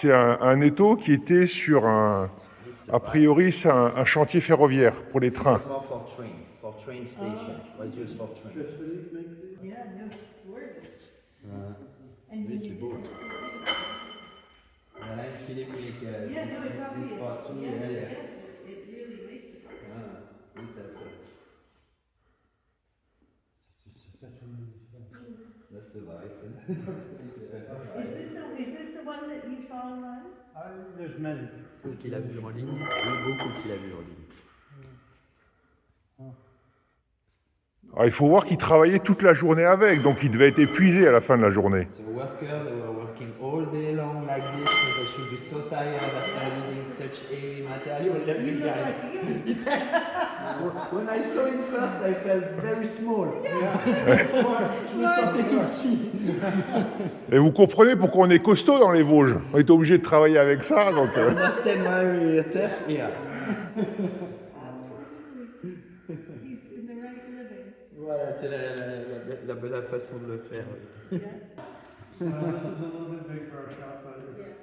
C'est un étau qui était sur a priori, c'est un chantier ferroviaire pour les trains. For train station. Was used for train. Yeah, no, it's gorgeous. Oui, c'est beau. Voilà, Philippe make Yeah, no, it's obvious. this part too. Yes, Yeah, yeah. yes, it really makes it. Oui, ça fait. That's the vice. Is this the one that you saw online? There's many. C'est ce qu'il a vu en ligne. Il y a beaucoup qu'il a vu en ligne. Alors, il faut voir qu'il travaillait toute la journée avec, donc il devait être épuisé à la fin de la journée. So workers, they were working all day long like this, so they should be so tired after using such heavy material. You look like you. When I saw him first, I felt very small. Je me sentais tout petit. Et vous comprenez pourquoi on est costaud dans les Vosges. On est obligé de travailler avec ça, donc... Understand why we're tough here. He's in the right living. Voilà, c'est la bonne façon de le faire. Yeah. This is a little bit big for our shop, but Yeah.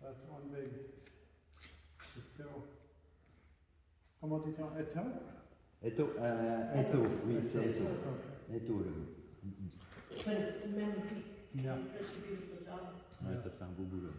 that's one big. Still. Comment dit-on? Eto, oui, c'est Eto. Eto, le mot. But it's magnifique. Yeah. It's such a beautiful job. Ouais, t'as fait un beau boulot.